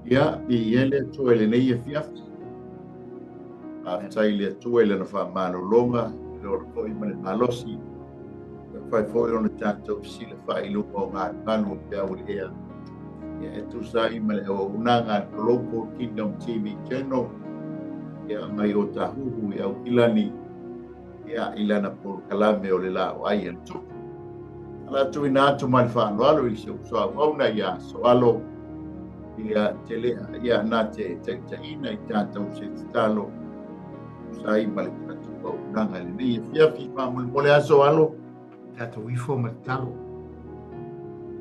Ya, ele tuele nei fiaf. After ile tuele na fa mano longa, lo ko I mane malosi. Fai foi on tanto sile fa ilu ko nganu pe au ea. Ya tu sai male o unanga local kingdom TV channel. Ya mai o tahu ya ilani. Ya ilana por kalame o le la o ai tu. Ala tu ina tu mal fa lo alo iso so au na ya so alo. Ya tele ya na te ina tata o se talo sai male tu ko nanga le ni fia fi pa mo le aso alo tata wi fo ma talo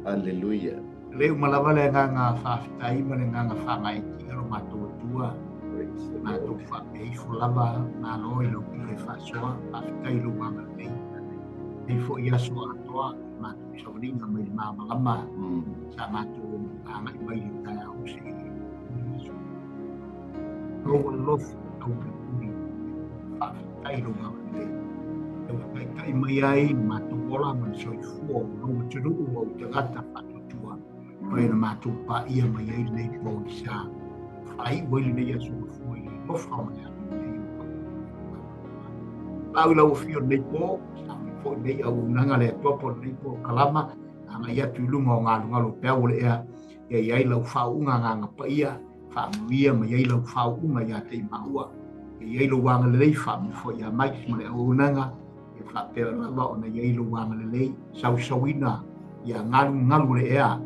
haleluya le malava le nga fa tai ma nga fa mai ki ro ma to tua ma to fa e fo lava na lo I lo ki fa so fa tai lo ma nei e fo ia so atoa ma so ni nga mai ma lama sa ma to nga mai ta o se no lof to ni fa tai lo ma nei e kai mai ai ma to ola ma so fu no te ru o te gata fa tua mai ma to pa ia mai ai nei po sa ai wele nei aso fu I no fa ma au la ofio nei po fo nei au nanga le topo nei po kalama anga ia tu lunga ngalo pe o le ia ia lau fa unga nga pa ia fa mia mai ia lau fa unga ia te maua ia lau wanga le fa fo ia mai mo le o nanga e fa pe la va ona ia lau wanga le sau sauina ia ngalu le ia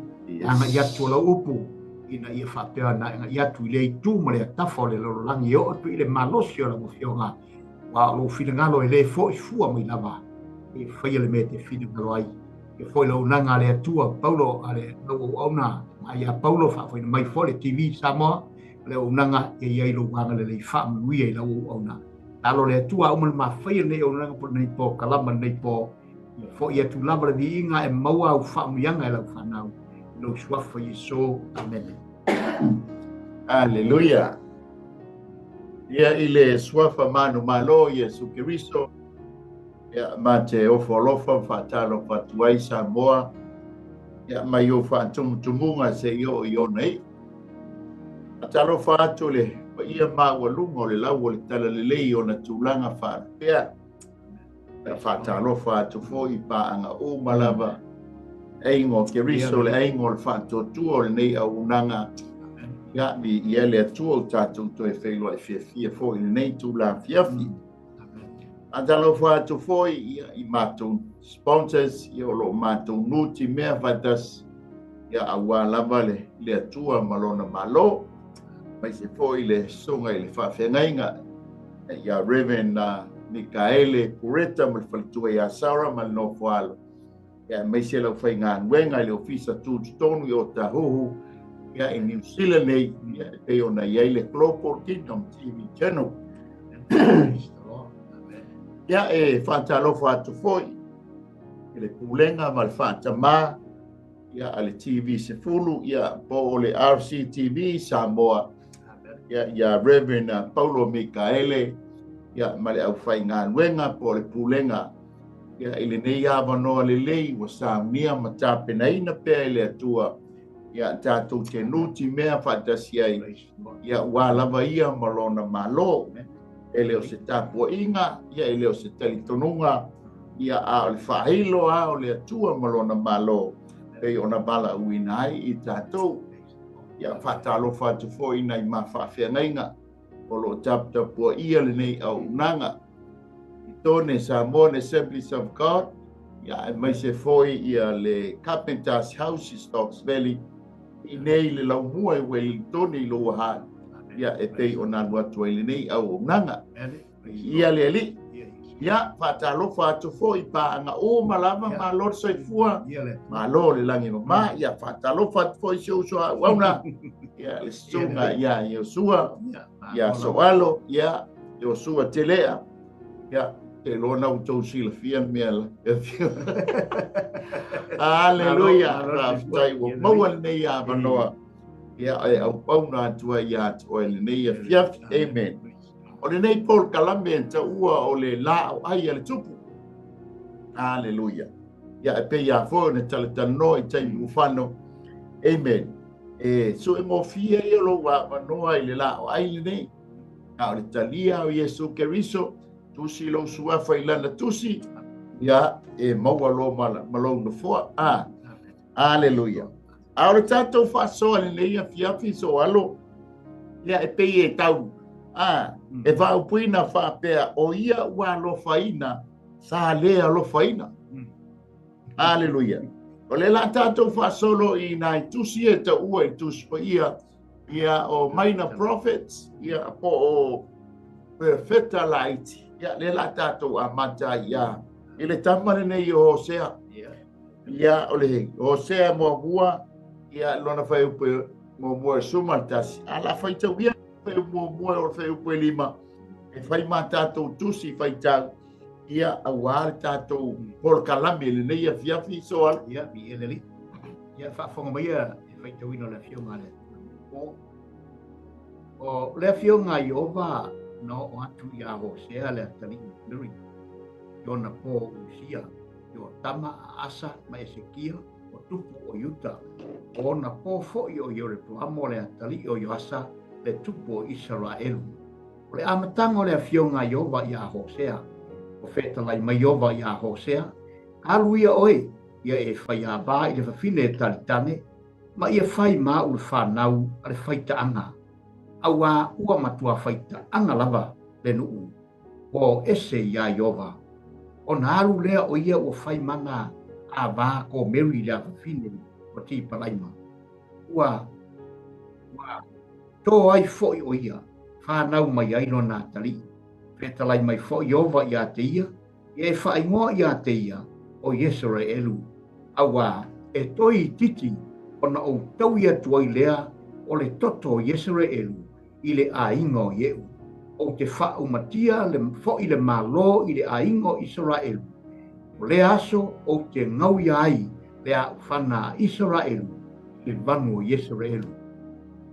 anga ia tu la upu ina ia fa pe na ia tu le tu mo le tafo le lo langi o tu ile malosio la mo fionga wa lo fina ngalo le fo fu mai lava e fai le mete fina ngalo ai e foi lo nanga le tua Paulo ale no ona ai a Paulo fa foi mai fo le TV samo le nanga e ia lo wanga le fa mui e lo ona talo le tua o ma fai le nanga por nei po kalama nei po fo ia tu lava le inga e maua o fa mianga e lo fa nau lo swa foi so amen haleluya ya ile swafa manu malo Yesu Keriso ya mate ofolofa fatalo fatuai Samoa ya mayo tumunga se yo nei atalo fatule ia mawalungo le lawo le tala le lei ona tulanga fa ya fatalo fatu fo ipa anga o malava aingo Keriso le aingo fatu tu nei au nanga ya ni ele tu tatu to e felo e fia fo nei tu la fiafi andalo fa tu fo I mato sponsors yo lo mato nuti mea vatas ya awala vale le tua malona malo mai se fo le songa le fa fengainga ya Reverend Mikaele Pureta mal faltua ya Sara mal no foalo ya mai se lo fa ngan wenga le ofisa tu tonu yo tahu ya in New Zealand ya te ona ya le Global Kingdom TV channel ya fatalo fatu foi ele pulenga mal fata ma ya ale TV se fulu ya po le RCTV Samoa ya Reverend Paulo Mikaele ya male au fainga wenga po le pulenga ya ele nei ya vano le lei wa sa mia matape na ina pe le tua ya tatu te nuti mea fantasia ya wala ia malona malo ele o se tapu inga ya ele o se telitonunga ya a le fahilo a o le tua malona malo e ona bala uinai I tatu ya fatalo fatu fo ina I mafafengainga o lo tapu ia le nei au nanga I tone Samoan Assemblies of God ya mai se foi ia le Carpenter's House Stocks Valley I nei le lau mua I Wellington I lo ha ya e pei o nā watu ai le nei au nanga ia le ali ya fatalo fatu fo I paanga o malama ma lor soifua ma lor le langi ma ya fatalo fatu fo I soa wauna ya le sunga ya Yosua ya soalo ya Yosua telea ya te lona utou sila fia mela aleluia raftai wo maua nei a vanoa ya au pauna tua ya o le nei fiaf amen o le nei Paul kalame ta ua o le la o ai le tupu aleluia ya pe ya fo ne tala no I tai ufano amen so e mo fia ia lo wa manoa i le la o ai nei a le talia o Iesu Keriso tusi lo sua failana tusi ia e maua lo malo no foa aleluia a le tatou fa'asoa lenei afiafi so alo ia e pei e tau e va'aupuina fa'apea o ia ua alofaina sa lea alofaina aleluia o le la tatou fa'asolo i nai tusi e ta'ua i tusi pa ia o minor prophets ia po o perfecta light ia le la tatou amata ia i le tama lenei o Hosea ia o le Hosea mua ia lona fai upe mua sumaltasi ala fai tau ia fai mua o fai upe lima e fai ma tatou tusi fai tau ia awar tatou por kalame lenei a fiafi so al ia bi eleli ia fa mai e fai tau ino le fionga le o le fionga Iova no o atu ia Hosea le tali luri yona po usia yo tama asa ma Ezekia o tupu o Yuta o na po fo yo le amo le tali o asa le tupu o Israel o le amatango le fionga Iova ia Hosea o feta lai mai Iova ia Hosea aluia oi ia e fai a ba i le fafine talitane ma ia fai ma u le whanau a le faita anga awa ua matua faita anga lava le nuu o ese ia Iova o na alu lea o ia ua fai manga a ba ko meri le fafine o ti palaima ua to ai foi o ia whanau mai ai no na tali feta lai mai foi Iova ia te ia e fai ngoa ia te ia o Israelu awa e toi titi ona o tau ia tuai lea o le toto Israelu i le aingo ieu o te whau matia le foi le malo i le aingo Israelu o le aso o te ngau ia ai le a whana Israelu le vango Israelu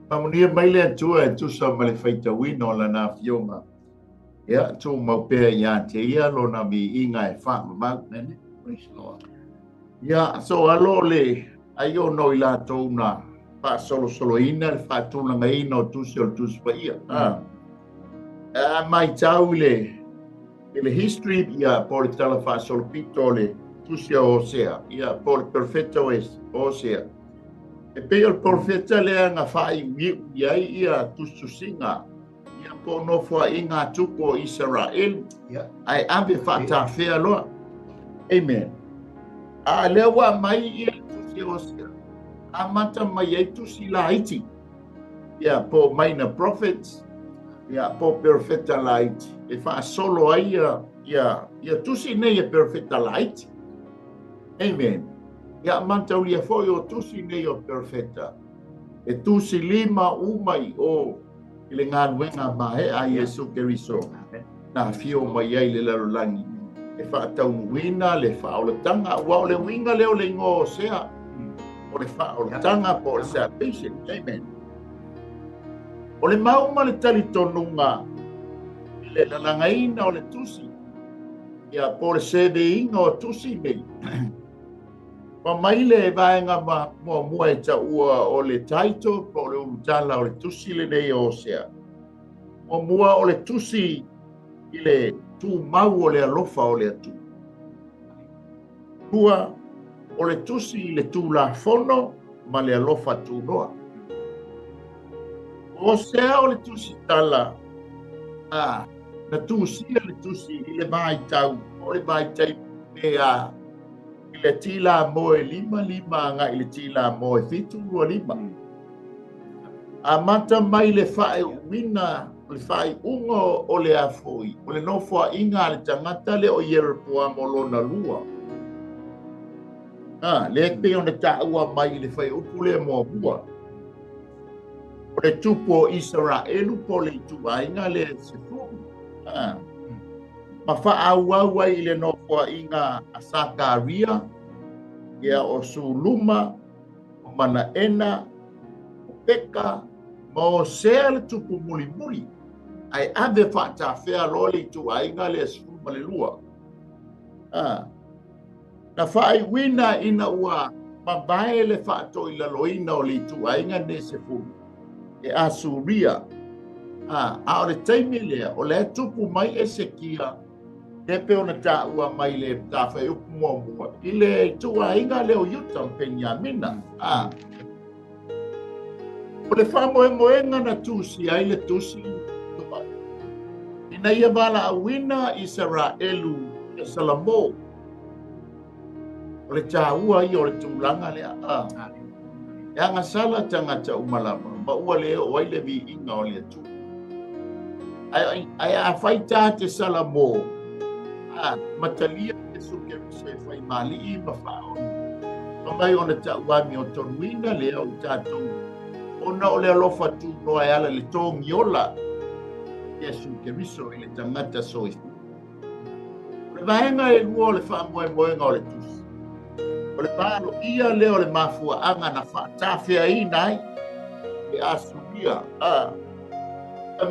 Pamonia mai le atua e tusa ma le faitauina o lana fionga ia tu maupea ia te ia lona mi inga e whamamau nene ia so alo le ai o no i la tōna pa solo ina le whatūlanga ina o tusi o tusi pa ia mai tau le history ia po le tala wha solo pito le tusi o Hosea ia po le perfecta o Hosea e pe o profeta le anga whai ia ia tususinga ia po no fua inga tupo Israel ai ave whata whea loa amen a lewa mai ia tusi Hosea a mata mai ai tusi la iti ia po minor prophets ia po perfecta light e fa solo ai ia tusi nei e perfecta light amen ia manta ulia foi o tusi nei o perfecta e tusi lima umai o le ngaluenga mai a Iesu Keriso na fio mai ai le larolangi e fa tau wina le fa o le tanga wa le winga le o le ngo sea o le fa o le tanga po le salvation amen o le mauma le tali tonunga le lalangaina o le tusi ia po le sede inga o tusi nei pa mai le vaenga mo mua e ta ua o le taito po le utala o le tusi le nei o sea mo mua o le tusi i le tu mau o le alofa o le atu tua o le tusi i le tu la fono ma le alofa tu noa o sea o le tusi tala na tusi le tusi i le mai tau o le mai tai me i le tila mo e lima nga i le tila mo e fitu rua lima a mata mai le fae wina le fai ungo o le afoi o le nofua inga le tangata le o Yeropoa mo lona lua le pe ona taua mai le fai upu le mo bua o le tupo Israelu po le tuainga le sefu ma fa au ai le nofua inga a Sakaria ia o Suluma o Manaena o Peka mo sea le tupu muli ai ave fata fea loli tu ainga le suma le lua na fai wina ina ua Mabae le whātoi la loina o li tuainga ne se fulu. E asuria. A o le taimi lea, o le tupu mai e se kia, te peo na tā ua mai le tāwhai upu mua mua. I le tuainga leo yuta Penyamina. O le whamoenga na tusi, ai le tusi. Ina ia wala awina Israelu, i Salamo. O le tāua i o le tūlanga lea. E anga sala tangata umalama, ma ua leo o aile vi inga o le tu. Ai a whaita te Salamo. Matalia te suke se whai mali i mawhao. Mai ona tauami o tonuina lea o tātou. Ona o le alofa tu noa e ala le tōngi ola. Yesu Keriso i le tangata soifu. O le vaenga e lua o le whaamoemoenga o le tusi. O le pālo ia leo le mafua anga na whaatawhia i nai. E asumia.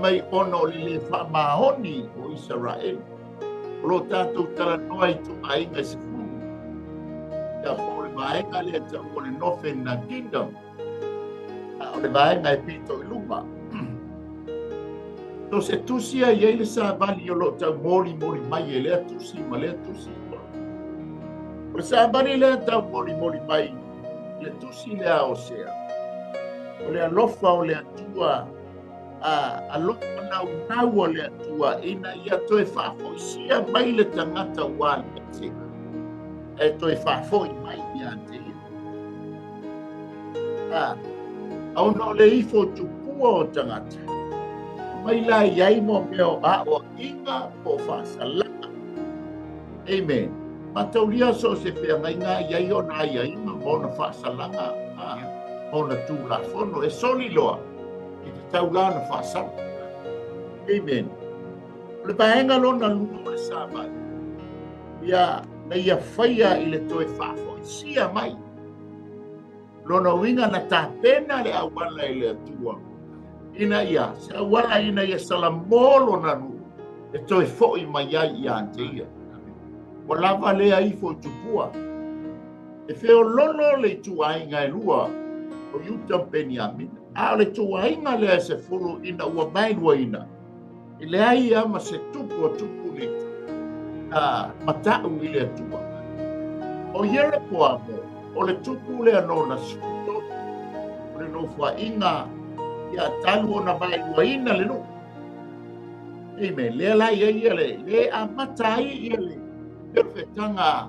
Mai ona o le whaamahoni o Israel. O lo tātou tala noa i tu ainga se fulu. Ia o le vaenga lea ta o le Northern Kingdom. O le vaenga e pito i luma. So se tusia i eile sa vali o lo tau mori mai e lea tusi ma lea tusi. O le sa vali lea tau mori mai le tusi lea o sea. O le alofa o le atua alofa nau o le atua ina ia toe whaafoisia mai le tangata wale te. E toe whaafoi mai ia te. Au no le ifo tupua o tangata. Mai la iai mo meo o inga po whaasalaka. Amen. Mataulia so se whea ngai ngā iai o nā iai ma mona whaasalanga. Mona tūla whono e soli loa. I te taulana whaasala. Amen. Le pahenga lona luna o le sāmai. Ia na ia whaia i le toe whaafoi sia mai. Lona winga na tāpena le awala i le atua. Ina ia, se awala ina ia salamolo na nu. E toi foi mai ai i ante ia. Wa lava lea i fo tupua. E feo lolo le tuainga e lua. O yuta Penyamina. A le tuainga lea se fulu ina ua mailua ina. I le ai ama se tupu o tupu le. Matau i le atua. O yere po amo. O le tupu le anona suto. O le nofua inga. Ia talu o na mai waina le no. Amen. Le la ia ia le a matai ia le perfectanga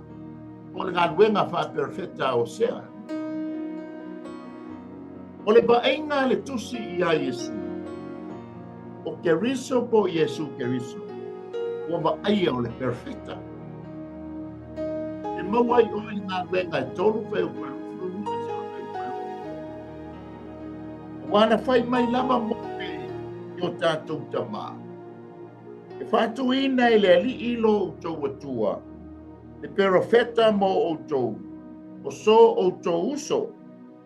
o le ngaluenga fa perfecta o sea. O le bainga le tusi ia Yesu. O Keriso po Yesu Keriso. O ma aia o le perfecta. E mawai o le ngaluenga tolu fe o wana fai mai lama moe i o tātou tamā. E whātuina e le ali ilo o tau atua. E perofeta mo o tau. O so o tau uso.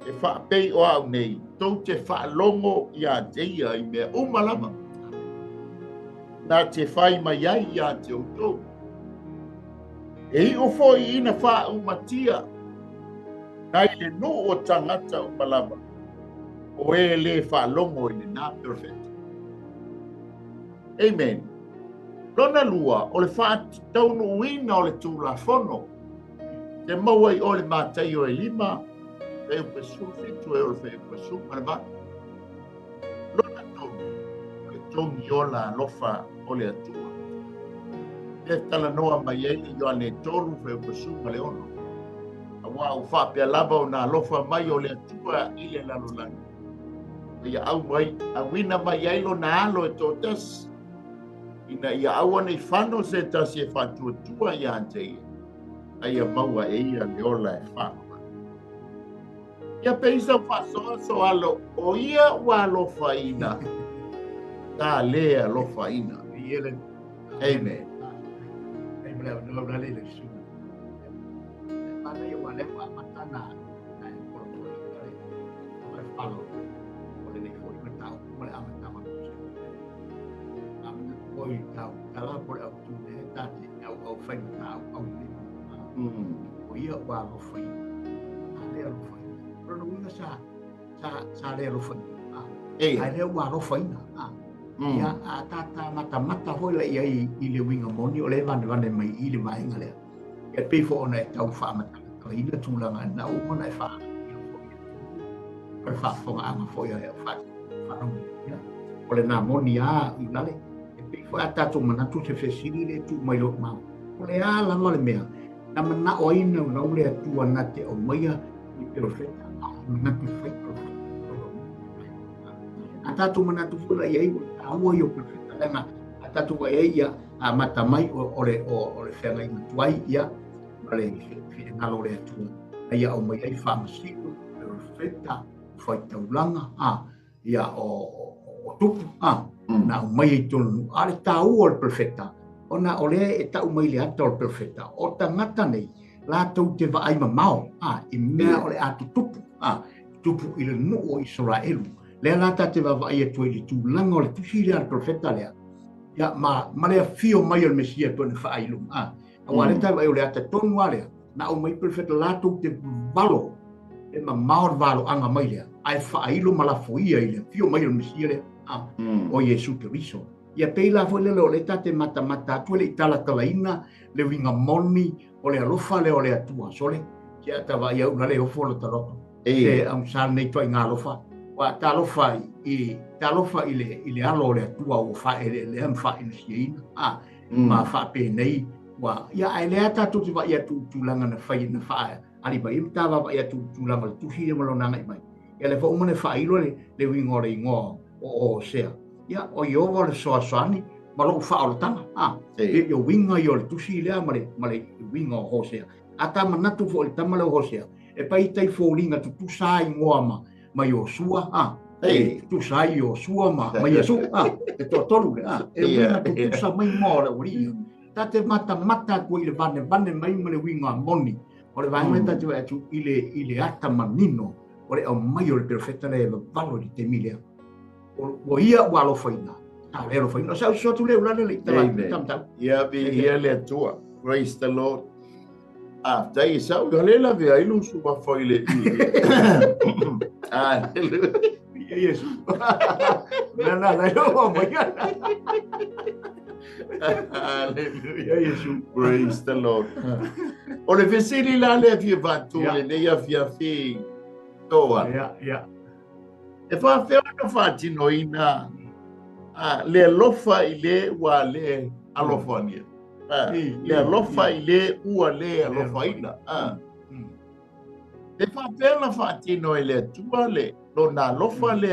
E whaapei o au nei. Tau te whaalongo i a teia i mea umalama. Nā te whai mai ai i a te o tau. E i o foi ina wha umatia. Nai le no o tangata umalama. O e le whalongo i le nā perfect. Amen. Lona lua, o le whaataunu uina o le tūla whono. Te maua i o le mātai o e lima, e o pesu, fitu e o le whea pesu, marama. Lona tonu, o le tongi o la lofa o le atua. E tala noa mai eili i o ane tonu whea pesu, ma le ono. A wā u whapea lava o nā lofa mai o le atua i le lalolani. Ia au mai, a wina mai ailo na alo e tōtas. Ina ia au anei whano se tasi e whatua tua i ante ia. Ia maua e ia leola e whano. Ia peisa whasoa so alo, o ia walo whaina. Tā lea lo whaina. Amen. Amen. No rale le su. Pana ia wale wa matana. Na e koro o le whalo. Oi tau kala por au tu ne tati au fai tau au ni o ia wa lo fai ale no winga sa le lo fa e ai le wa lo fa ina ia a tata mata hoi la ia I le winga moni o le vane mai I le mai ngale e pe fo ona e tau fa mata ka ina tulanga na o mona e fa fa fo anga fo ia fa no ia o le na moni a I lale e pe fo ata tu mana tu se fesili le tu mai lo ma o le ala ma le mea na mana o ina na o le tu ana te o mai I perfecta na tu fa ata tu mana tu fula ia aua yo perfecta langa ata tu wa ia a mata mai o le fenga I tuai ia le ngalo le tu ia o mai ai fa masiku perfecta foi taulanga ia o tupu na o mai tonu ale tau o perfecta ona ole e tau mai le ata o perfecta o tangata nei la tau te va ai mamao I mea ole atu tupu I le no o Israelu le lata te va ia tu I tu langa o le tusi le al profeta lea ia ma le fio mai o Mesia to ne fa ailu awale ta vai o le ata tonu ale na o mai profeta latu te valo e ma maor valo anga mai lea ai fa ailu mala foia I le fio mai o Mesia le o Yesu Keriso ia peila foi le o le tate mata tu le itala talaina le winga moni o le alofa le o le atua sole kia ta vai au le o folo taloto e am sa nei to inga alofa wa talofa I le alo le tua o fa le am fa I sieina ma fa pe nei wa ia ai le ata tu va ia tu langa na fa na fa ali ba im tava va ia tu langa tu hi mo lo nanga mai ia le fa o mone fa ilo le wingo le ngo o sea ia o yo vo le so soani ma lo fa o tanga yo winga yo tu si le male wingo o sea ata mana tu fo le tama le o sea e pai tai fo linga tu sai ngoama ma Yosua tu sai Yosua ma Yesu e to tolu e winga tu sa mai mo le uri tate mata ko I le vane mai ma le winga moni o le vane tate va tu I le ata manino o le o mai o le perfetta le valo di te milia o ia wa lo faina le lo faina sa so tu le ulale le tam ia bi ia le tua praise the Lord dai sa o le la ve ai lu su ba foi le Yesu na yo mai Hallelujah. Yesu. Praise the Lord. O le vesili la le via vatu le ia via fi toa. Yeah. E fa fe ona fati no ina le lofa I le wa le alofania. Le lofa I le ua le alofaina. E fa fe ona fati no le tua le lo na lofa le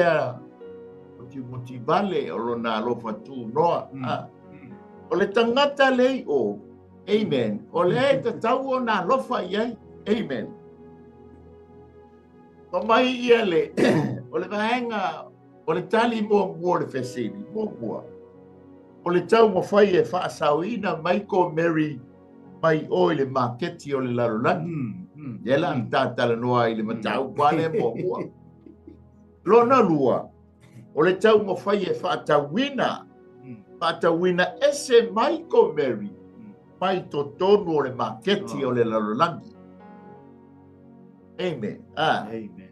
ti vale o lo na lofa tu noa. O le tangata lei o. Amen. O le te tau o na lofa iai. Amen. O mai ia le. O le vahenga. O le tali mua le fesini. Mua. O le tau mo fai e wha asawina mai ko Mary. Mai o le maketi o le larolani. Yela ang tatala noa I le matau wale mua. Lona lua. O le tau mo fai e wha atawina. Patawina ese mai ko Mary mai to tonu o le maketi o le lalolagi. Amen. Amen.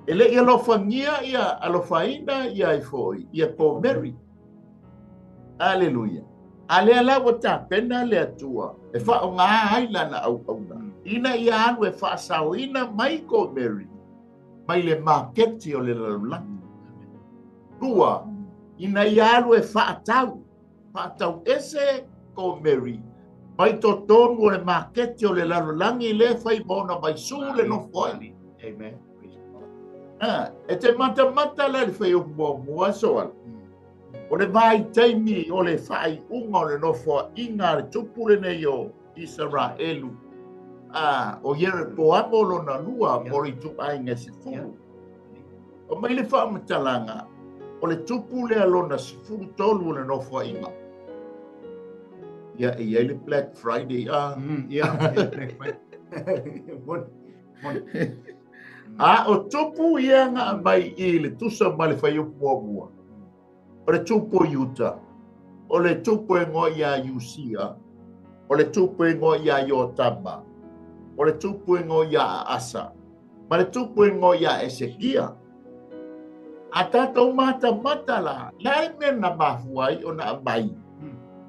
Ele ia lofangia ia alofaina ia I foi ia ko Mary. Hallelujah. Ale ala wata pena le atua. E fa o ngā haila na au na. Ina ia anu e fa sawina mai ko Mary. Mai le maketi o le lalolagi. Rua. Ina ialu e whaatau ese ko Mary. Mai to tonu o le maketi o le larolangi le whai mona mai su le no fwali. Amen. E te mata le whai o mua soal. O le vai taimi o le whai unga o le no fwa inga le tupule nei o Israelu. O yere po amolo na lua mori tu ainga se furu. O mai le wha matalanga. O le tupu le alona sifuru tolu le nofo inga. Ia le Black Friday. Black Friday. O tupu ia nga mai I le tusa ma le whai mua. O le tupu Utah. O le tupu e ngo ia Usia. O le tupu e ngo ia Yotama. O le tupu e ngo ia Asa. Ma le tupu e ngō ia Esekia. A tātou mata la. La e mena mafuai o na mai.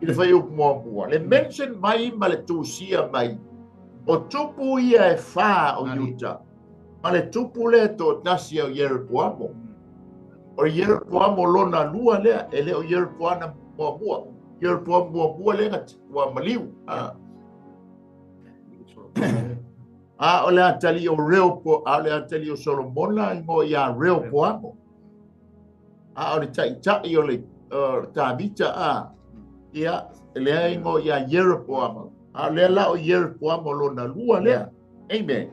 I le whai upu mua. Le mention mai ma le tūsia mai. O tupu ia e whā o Utah. Ma le tupu le tō tasi o Yeroboamo. O Yeroboamo lona lua lea. E le o Yeroboamo mua. Yeroboamo mua le ngati. Ua maliu. O le atali o Rehoboamo. A le atali o Solomona. Ngo ia Rehoboamo. O le tai o le tāmita ia lea ingo ia Yeroboamo. A lea la o Yeroboamo lona lua lea. Amen.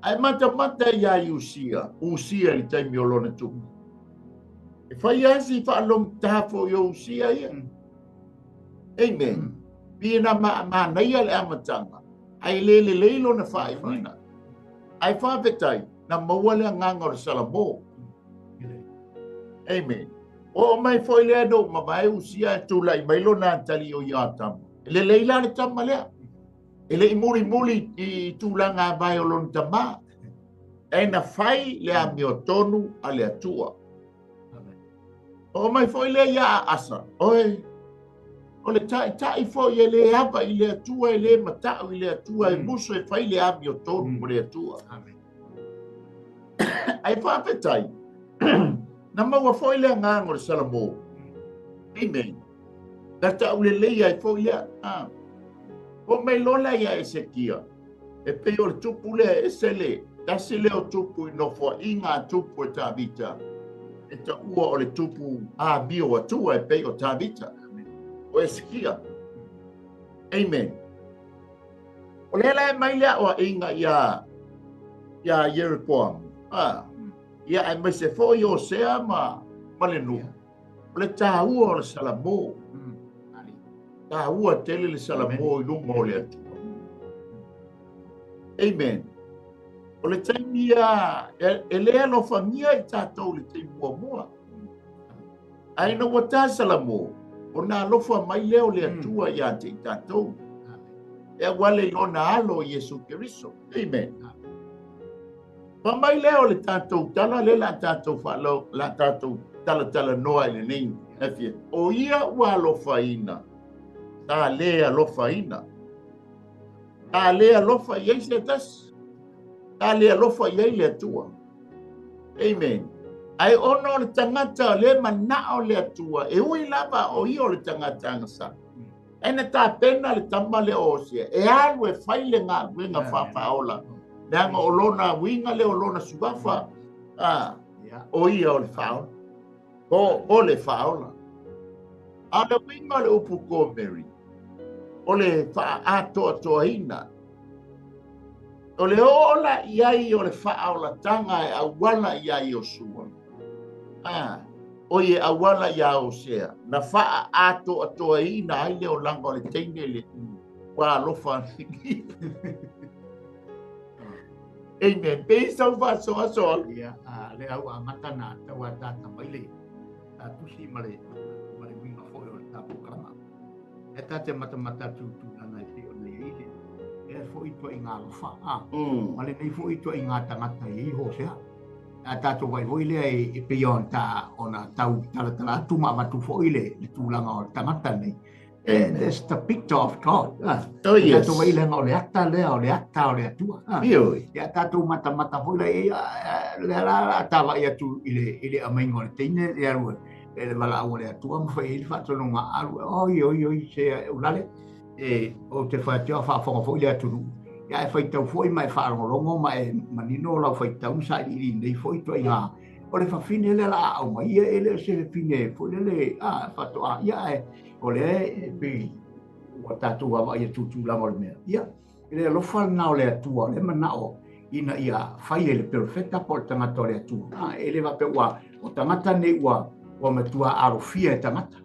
Ai mata ia Usia. Usia li taimi o lona tupu. E whai asi whaalong tāwho i Usia ia. Amen. Pina naia le amatanga. Ai lele leilo na whae mina. Ai whawhetai na maua lea nganga o le Salamo. Amen. O mai foi le do ma mai Usia tu lai mai lo na tali o ia tama. Le leila le tama lea. Ele muli i tu langa vai o lon tama. E na fai le a mio tonu a le atua. O mai foi le ia asa. Oi. O le tai foi e le apa i le atua e le matau i le atua e muso e fai le a mio tonu o le atua. Ai whawhetai. Na maua foi le ngango le Salamo. Amen. Na tau le leia e foi lea. O mai lola ia Esekia. E pe o le tupu lea e sele. Tasi leo tupu i nofo inga tupu e tāmita. E ta ua o le tupu a bio atua e pe o tāmita. O Esekia. Amen. O lela e mai lea o inga ia Yeroboamo. Ia e mai se fo yo sea ma le nu. O le tāua o le Salamo. Tāua tele le Salamo i lunga o le atu. Amen. O le taimi ia e lea no whangia i tātou le taimi mua. Aina wa tā Salamo. O nā lofa mai leo le atua ia te i tātou. E wale i ona alo Yesu Keriso. Amen. Mai leo le tātou tala le la tātou whalo, la tātou tala noa i le nei. O ia ua lofa ina. Tā lea lofa ina. Tā lea lofa i eise tas. Tā lea lofa i eile atua. Amen. Ai ono le tangata le manao le atua. E ui lava o ia o le tangata angasa. Ena tā pena le tama le osia. E alu e whaile ngā winga whawhaola. Nanga o lona winga le o lona sugafa. O ia o le whaola. O le whaola. A le winga le upu ko Mary. O le wha atoa hina. O le ola iai o le whaola tanga e awala iai o sua. O ye awala ia o sea. Na wha atoa hina ai le o langa o le teine le wa lofa fiki. Amen. Pe sau fa so. Ia le au amata na taua tata mai le. Tusi male winga foi o tapu kama. E tate mata tu nana te o le ile. E foi to inga lofa. Male nei foi to inga tangata i ho sea. A tato vai voi le e pe on ta ona tau tala tu ma tu foi le tulanga o tangata nei. And that's the picture of God. Oh yes. Tato vai le o le ata o le atua. Ya tato mata foi le la tava ia tu ile amaingo le teine le aru le mala o le atua mo foi il fatto non aru oi se ulale e o te fa tia fa foi le atu. Ya foi tau foi mai fa longo mai manino la foi tau sa i nei foi to ia o le fa fine le la o mai ele se fine foi le fatto ia o le pe o tatu wa ia tu la mo me ia ele lo fa na o le atua le manao ina ia fai le perfetta por tangata le atua ele va pe wa o tangata nei wa matua arofia e tangata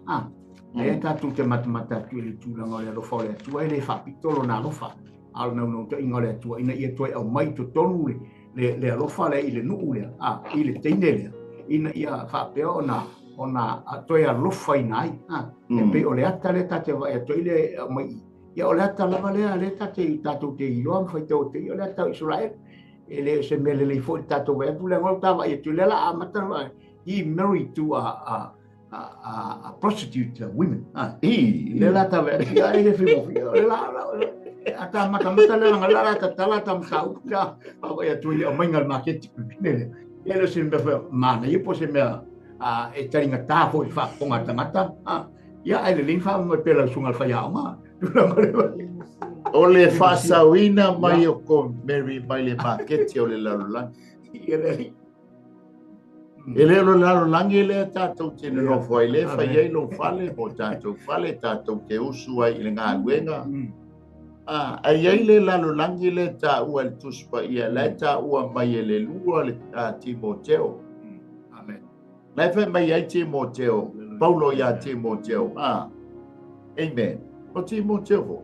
e tatu te mata tu le tu la mo le lo fa le atua ele fa pitolo na lo fa al no te inga le atua ina ia toi au mai to tonu le lo fa le ile nu le ile teine le ina ia fa pe ona atoia lofa inai e pe o le ata le tate vai atoile mai ia o le ata lava le tate i tatu te iloa fai te o te o le ata Israel ele se mele le fo tato we pula ngol tava e tu lela amata he married to a prostitute women lela tava ya ele fimo lela ata mata lela ngala tala tam sau ka pa ya tu ya mengal market pinele ele se me mana ye po se me e taringa ta fo fa ponga tangata ya ele lin fa mo pela sungal fa ya ma ole fa sawina mai o ko Mary mai le market o le lalulang ele lo lalulang ele tatou te no foi le fa ye lo fale po tatou fale tatou ke usu ai le ngaluenga ai ai le lalulang le ta u al tuspa ia le ta u mai le lua le Timoteo amen lai fa mai ai Timoteo Paulo ya Timoteo amen o Timoteo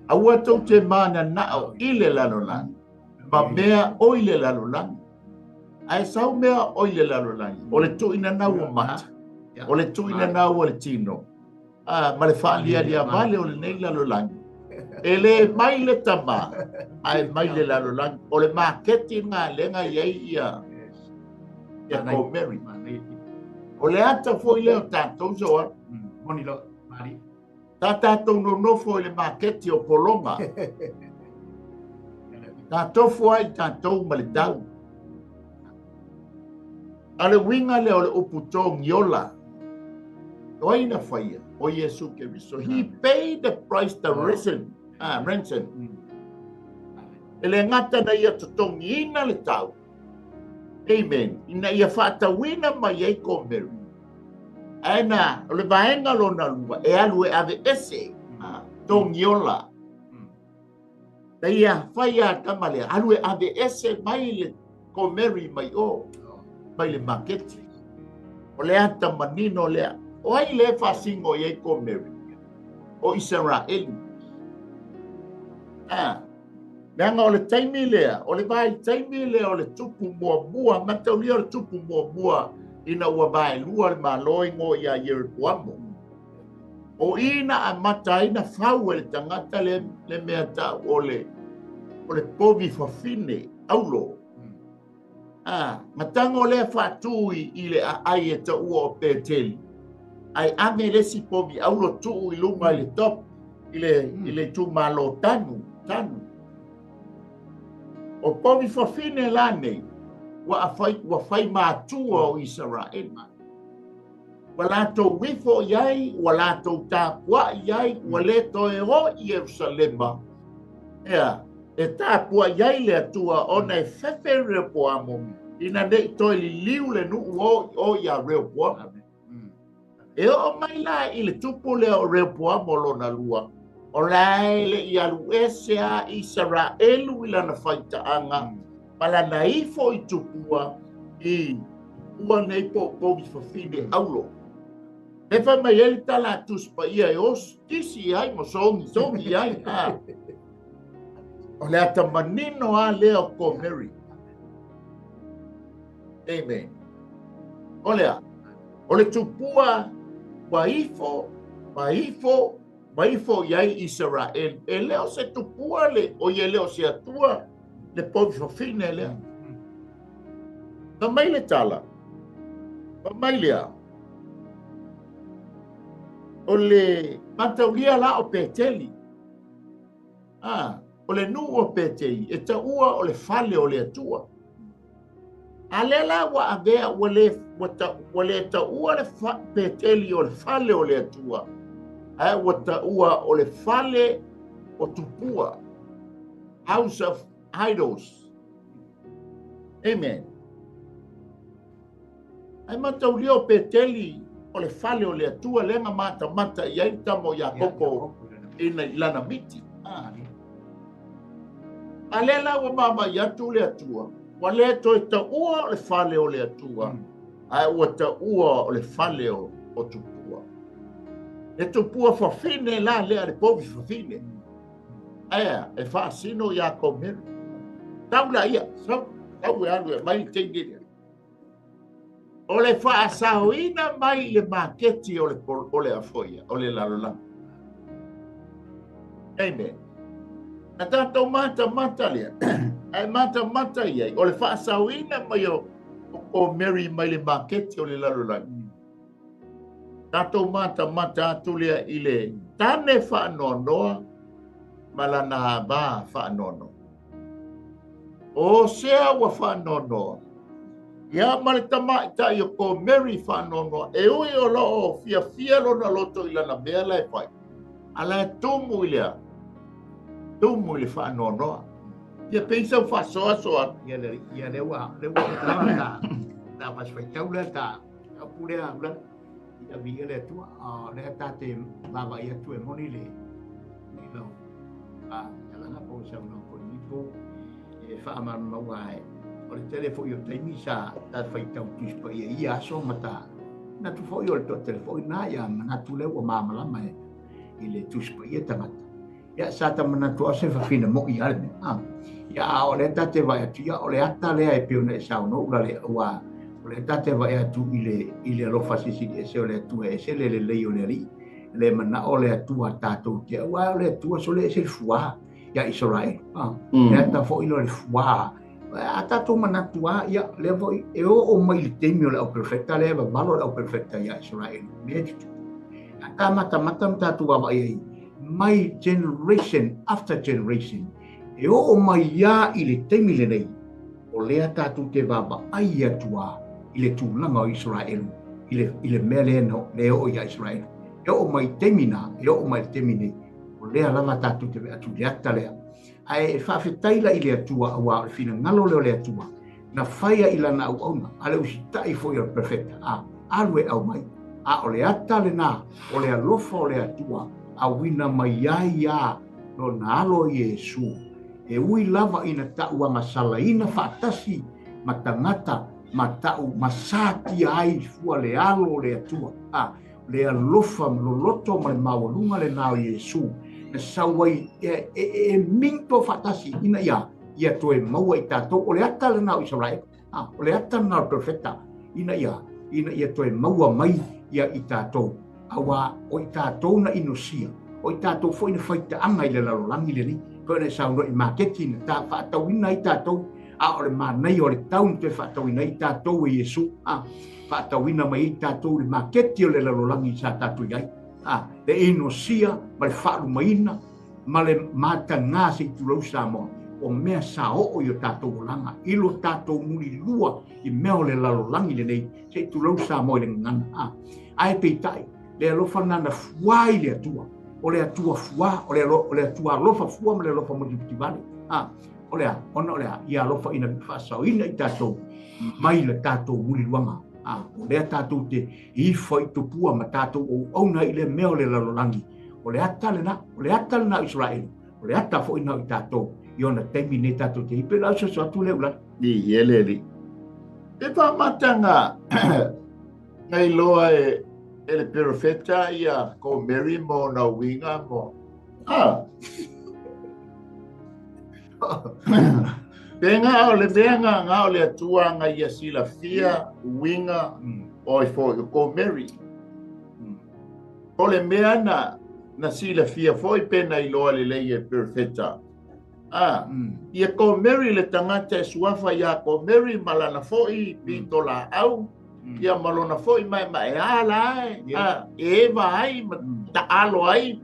aua tau te mana nao i le lalolangi ma mea o i le lalolangi ai sau mea o i le lalolangi o le tuina nau o mata o le tuina nau o le tino ma le whaalia lia vale o le nei lalolangi e le mai le tama ai mai le lalolangi o le maketi ngā lenga iai ia ko Mary o le ata fo i leo tātou soa moni lo mari tātou no fo i le maketi o polonga tātou fo ai tātou ma le tau ale winga le o le uputo ngiola o ina whaia o Yesu Keriso he paid the price the ransom ele ngata na ia totongi ina le tau amen ina ia whaatawina mai ei ko Mary aina o le vaenga lona lua e alu e ave ese tongiola na ia whaia tamale alu e ave ese mai le ko Mary mai mai le maketi o le ata manino lea o ai le whasingo i ko Mary o Israeli Nanga o le taimi lea, o le vai taimi lea o le tupu mua mataulia o le tupu mua ina ua vai lua le maloi ngo ia Yerusalemu. O ina a mata ina whau le tangata le mea ta o le povi whawhine aulo. Matango le whatui i le ai e ta ua o Peteli. Ai ame le si povi aulo tuu i lunga i le top i le tu malo tanu. O povi whawhine la nei, wa whai mātua o Israel. Wa lātou wifo iai, wa lātou tāpua iai, wa le toe ho i Jerusalema. E tāpua iai le atua ona e whewhe reo po amo, ina nei toi li liu le nuu o ia reo po amo. E o mai la i le tupu le o reo po amo lona lua. O lai le i alu ese a Israelu i lana whaitaanga, malana ifo i tupua i ua nei po povi whawhine aulo. E wha mai ele tala tuspa ia e os tisi ai mo songi ai. O le ata manino a leo ko Mary. Amen. O lea, o le tupua maifo iai Israel, e leo se tupua le, o ye leo se atua, le povi whawhine lea. Ta mai le tala, ta mai lea, o le mataulia la o Peteli, o le nu o Peteli, e ta ua o le fale o le atua. A lela wa avea wa le ta ua le Peteli o le fale o le atua. Wata ua o le fale o tupua, House of Idols. Amen. Ai mataulia o Peteli o le fale o le atua lenga mata i ai tamo Iakopo ina ilana miti. A lela wa mama iatu le atua, wa le toi ta ua o le fale o le atua, ai wata ua o le fale o tupua. E tupua whawhine la lea le povi whawhine. E whaasino ia ko Mary. Tau la ia, tau e anu e mai tengere. O le whaasahoina mai le maketi o le afoia, o le lalola. Amen. Na tātou mata lea. Ai mata iai. O le whaasauina mai o Mary mai le maketi o le lalolagi. Tātou mata atu lea i le tane whaanonoa ma lana haba whaanono. O sea wa whaanonoa. Ia ma le tamaita i o ko Mary whaanonoa. E ui o loo fia lona loto i lana mea lai whai. Ala e tumu i lea. Tumu i le whaanonoa. Ia peisa whasoa. Ia le wa ta waswhaitau le ta apulea ula. Ia via le tua le tate lava ia tu e moni le. Ilo. Alanga po sa una ko nipo e whaaman mawai. O le telefo i o taimi sa ta whaitau tuspa ia aso mata. Na tu fo i o le to telefo i na ia manatu leo o mamalama e. I le tuspa ia tangata. Ia sa ta manatu ase whawhina mo i alme. Ia o le tate vai atu ia o le ata lea e peona e sao no ura le ua. O le tate vai atu i le alofa sisi e se o le atua e se le lei o le ri. Le mana o le atua tātou te ua o le atua so le e se le fuaha. Ia Israel. Le ata fo ilo le fuaha. A tātou manatua ia le vo e o mai le temi o le au perfecta le eva malo le au perfecta ia Israel. Mea titu. Ata mata tātou awa iei. My generation after generation. E o mai ia i le temi le nei. O lea tātou te vava ai atua i le tūlanga o Israel. I le mea le o ia Israel. E o mai temina, e o mai temi nei. O lea lava tātou te atu le ata lea. Ai whawhetaila i le atua awa o le whina ngalo leo le atua. Na whaia i lana au auna. A le usitai fo i o perfecta. Alue au mai. A o le ata le nā. O le alofa o le atua. A wina mai ia lo na alo Yesu. E ui lava ina tau anga salaina whaatasi ma tangata ma tau masati ai fua le alo le atua. Le alofa loloto ma le mawalunga le nao Yesu. Na sawai e minto whaatasi ina ia toe maua i tātou. O le ata le nao Israel. O le ata nao perfecta. Ina ia toe maua mai ia i tātou. Awa o i tātou na inosia. O i tātou fo ina whaita anga i le lalolangi le ni. Koe ne sauno i maketi na tā whaatau ina i tātou. O le mānei o le taun te whaatau ina i tātou e Yesu. Whaatau ina mai i tātou le maketi o le lalolangi sa tātou iai. Le inosia, ma le whaalu maina, ma le mata ngā se i tulau sa moa. O mea sa o i o tātou o langa. Ilo tātou muli lua i mea o le lalolangi le nei. Se i tulau sa moa i le ngana. Ai peitai. Le alofa nana fuai le atua. O le atua fua, o le atua alofa fua ma le alofa motivitivane. O lea, ia alofa ina whaasau ina i tātou. Mai le tātou muli luanga. O lea tātou te ifa i tupua ma tātou o auna i le mea o le lalolangi. O le ata le na Israel. O le ata fo ina i tātou. I ona teimi ne tātou te ipe lau sa atu le ulan. Ni hele li. E whamatanga ngai loa e le perfecta ia ko Mary mo na winga mo. Penga o le venga nga o le atua nga ia sila fia winga o fo ko Mary. O le mea na sila fia foi pena i loa le lei e perfecta. Ia ko Mary le tangata e suafa ia ko Mary malana foi pito la au. Ia malona foi mai ala Eva ai ta alo ai.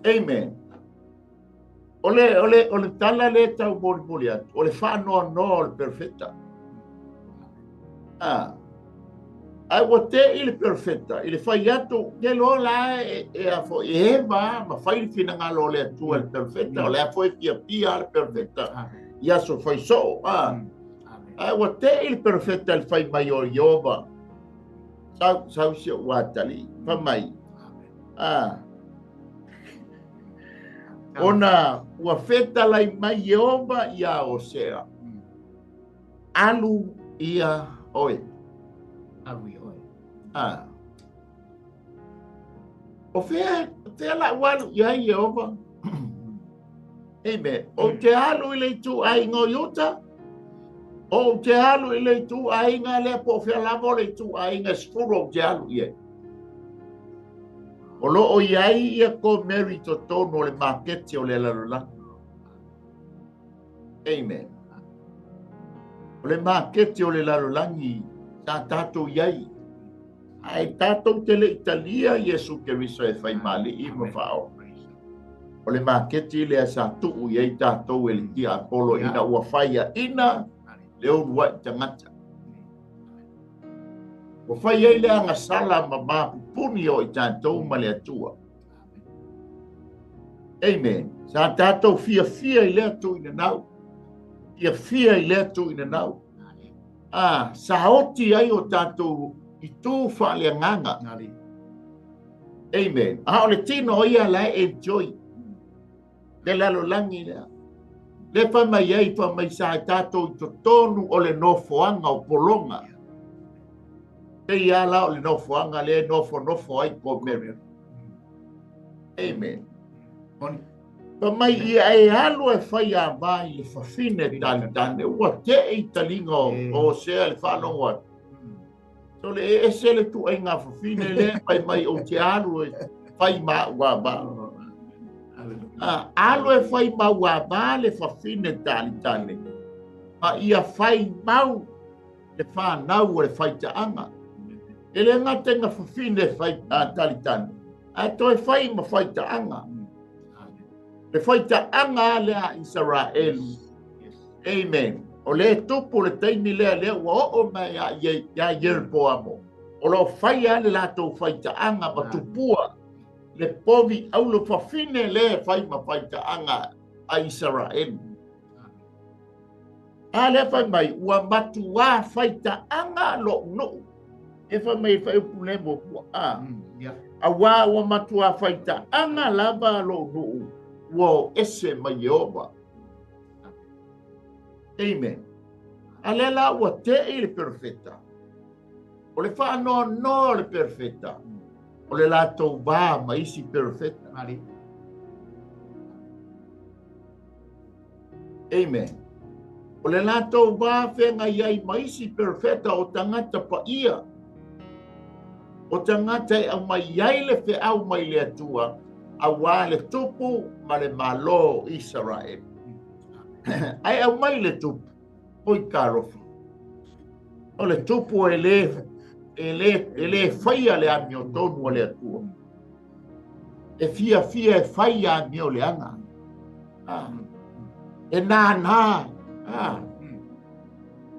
Amen. Ole tala le tau boli atu. Ole whaanoa no le perfecta. Ai wa te ile perfecta. Ile whai atu ke lo la e a fo Eva ma whai fina ngalo le atu le perfecta. Ole a foi pia le perfecta. Ia so whai so. Ai wa te il perfecta il fai mai o Jehova. Sau si watali. Pa mai. Ona ua feta lai mai Jehova ia o sea. Alu ia oe. O fea la walu ia Jehova. Amen. O te alu i le tu ai ngo yuta. O te alu i le tu ainga le po fea lavo le tu ainga sfuro o te alu ie. O lo iai ia ko Mary to tono le maketi o le lalolanga. Amen. O le maketi o le lalolangi sa tatou iai. Ai tatou te le Italia Iesu Keriso e whai mali I ma whao. O le maketi le sa tuu iai tatou e le tia Apollo ina ua whaia ina le onua I tangata. O whai ei le anga sala ma mapupuni o I tatou ma le atua. Amen. Sa tatou fia I le atu ina nau. Ia fia I le atu ina nau. Sa oti ai o tatou I tū whaale nganga. Amen. O le tino ia la enjoy. Le lalo langi lea. Le whamai ai whamai sa tatou I to tonu o le nofoanga o polonga. Te ia la o le nofoanga le nofo ai ko Mary. Amen. Whamai ia e alu e whai a mai le whawhine tane. Ua te e talinga o sea le whanonga. So le e se le tu ai ngā whawhine le pai mai o te alu e whai ma ua ba. Alu e whai ma ua ba le whawhine tane. Ma ia whai mau le whanau o le whai taanga. E le ngata ngā whawhine whai tane. A toi whai ma whai taanga. Le whai taanga lea Israel. Amen. O le tupu le taimi lea ua o mai a 𝚗𝗜𝚜𝚑𝚝. O lo whai a le lato whai taanga ma tupua. Le povi au lo whawhine le whai ma whai taanga a Israel. A le whai mai ua matua whai taanga lo no. E whai mai whai upu le mo kua. A wā ua matua whai taanga lava lo no. Ua ese mai Jehova. Amen. Alela ua te I le perfeta. O le whaanoa le perfeta. O le latou wā ma isi perfeta. Amen. O le latou wā whenga iai ma isi perfeta o tangata pa ia. O tangata e au mai iai le whe au mai le atua. A wā le tupu ma le malo Israel. Ai au mai le tupu. Oi karofi. O le tupu e le whaia le ami o tonu o le atua. E fia e whaia ami o le anga. E nā.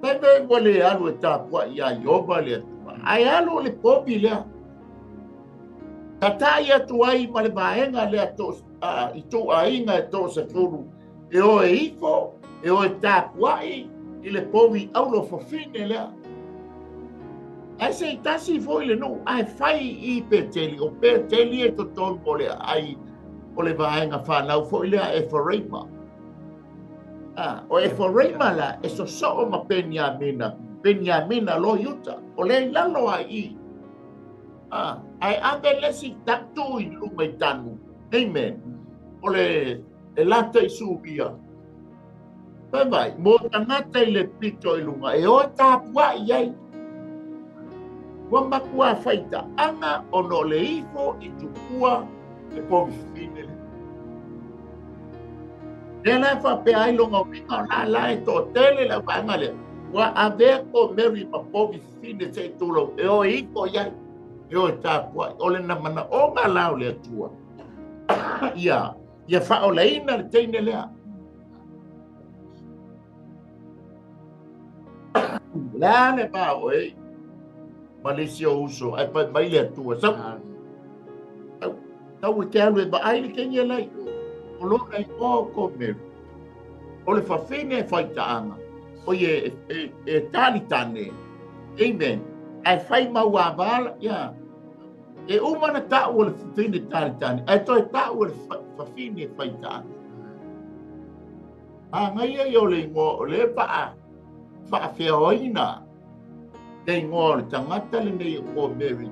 Pebe wale alu e tāpua I a Ioba le atua. Ai alu le popi lea. Tatai atu ai ma le maenga le atos. I tō ainga e tō se furu. E o e ifo. E o e tāpua I le povi au lo whawhine lea. Ai se I tasi fo I le no. Ai whai I peteli. O peteli e to tonu o lea. Ai o le vaenga whanau fo I lea e whareima. O e whareima la e so o ma Benyamina. Benyamina lo yuta. O le lalo ai ai ande lesi tatu I lunga I tanu. Amen. O le lata I subia. Vai, mo tangata I le pito I lunga. E o tāpua iai. Wa makua whaita anga o no le ifo I tupua e povi fine. E la whape ai longa o minga o la e tō tele la wanga le. Wa ave ko Mary ma povi fine se tulo. E o ifo iai. E o tāpua. O le namana o ngā lau le atua. Ia whao leina le teine lea. La le pao e Malaysia uso ai pa mai le tua sa tau ke alu e ba ai ke nye lai o lo ai ko me o le fafine fai taanga o ye e tani tane amen ai fai mau a vala ya e umana ta o le fafine tani ai toi ta o le fafine fai taanga ngai yo le ngo le pa whaafeoina nei ngoa le tangata le nei o Mary.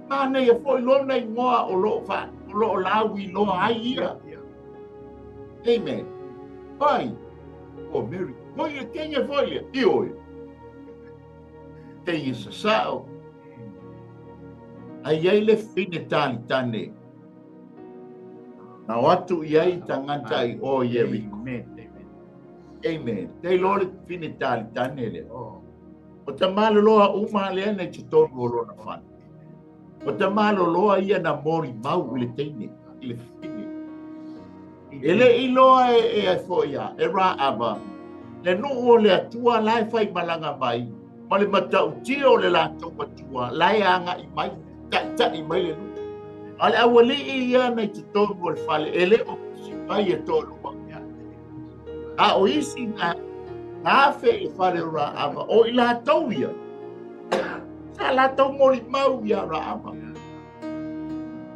Nā nei e foi lo nei ngoa o lo lawi lo ai ia. Amen. Pai, o Mary. Moi e tenha foi e ioi. Tenha sasao. Ai ai le fine tani tane. Na watu iai tangata i o Jericho. Amen. Te lole fini tali tanele. O te maloloa uma le ane te tonu o lona whana. O te maloloa ia na mori mau le teine. Le fini. Ele iloa e ai fo ia. E ra aba. Le nuu o le atua lai fai malanga mai. Ma le matau tio le la tau matua. Lai anga i mai. Ta i mai le nuu. Ale awali i ia na te tonu o le fale. Ele o si mai e tonu. A o isi na fe e whare ra ama. O i la tau ia. Sa la tau mori mau ia ra ama.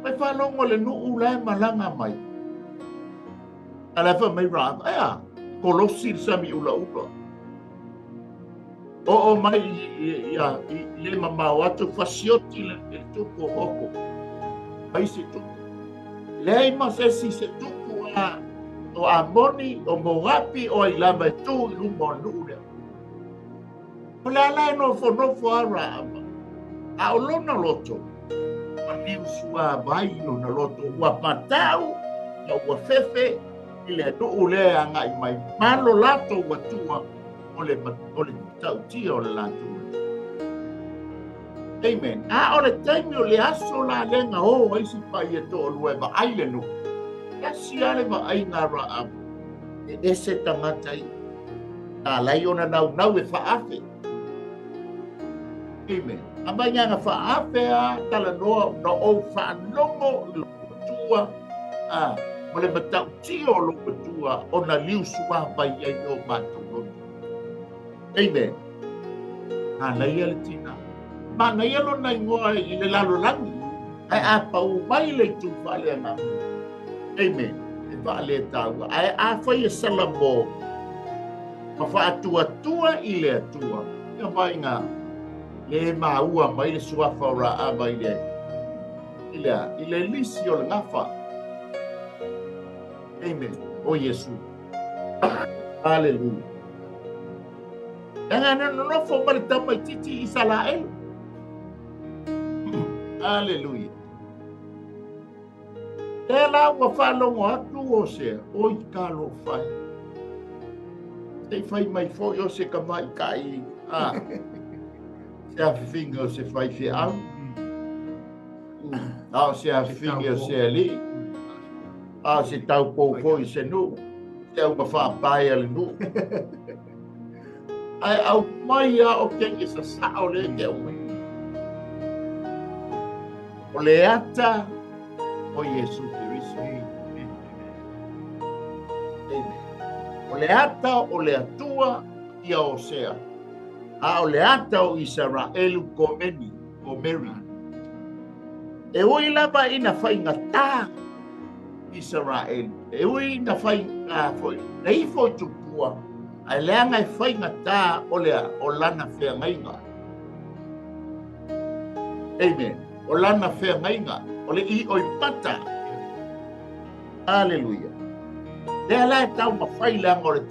Mai whanongo le nuu lai malanga mai. Ala wha mai ra ama. Ea, kolosi sami ula ula. O mai ia le mamau atu whasioti le tuku hoko. Mai se tuku. Lei masesi se tuku a o amoni, o moapi, o i lama tu i lumo nure. O le alai nofo ara ama. A o lona loto. Ma ni usua mai lona loto. Ua matau, na ua fefe, i le nuu le anga i mai malo lato ua tua o le tau tia o le lato. Amen. A o le taimi o le aso la lenga o aisi pai e to o lue ma aile nuku. Si ale ma ai ngā ra am. E se tamatai. Nā lai ona nau e whaafe. Amen. A mai ngā whaafe a tala noa na o whanongo tua. Mo le matau tio lo tua o na liu sua pai ai o mātou. Amen. Nā lai ale tina. Ma na ialo na ingoa i le lalo langi. Ai a pau mai le tu whale a ngā. Amen. E whaale tāua. Ai a whai e salamo. Ma wha atua i le atua. Ia mai ngā. Le maua mai le suafa ora a mai le. I le lisi o le ngafa. Amen. O Yesu. Hallelujah. Nga nonofo mali tamai titi i Salaelu. Hallelujah. E la ua whalongo atu o se, o i kalo whai. Te whai mai fo o se ka mai kai. Se a whiwhinga o se whai whi au. Ao se a whiwhinga o se ali. Ao se tau pou i se nu. Se au ma whaapai ale nu. Ai au mai a o kengi sa sao le te ui. O le ata o Yesu Keriso. O le ata o le atua ia o sea. A o le ata o Israelu komeni, o Mary. E ui lava ina whainga tā Israel. E ui na whainga foi. Nei foi tupua. Ai leanga e whainga tā o lea o lana whea ngainga. Amen. O lana whea ngainga. O le I o I pata. Aleluia. Lea lai tau ma whai leanga o le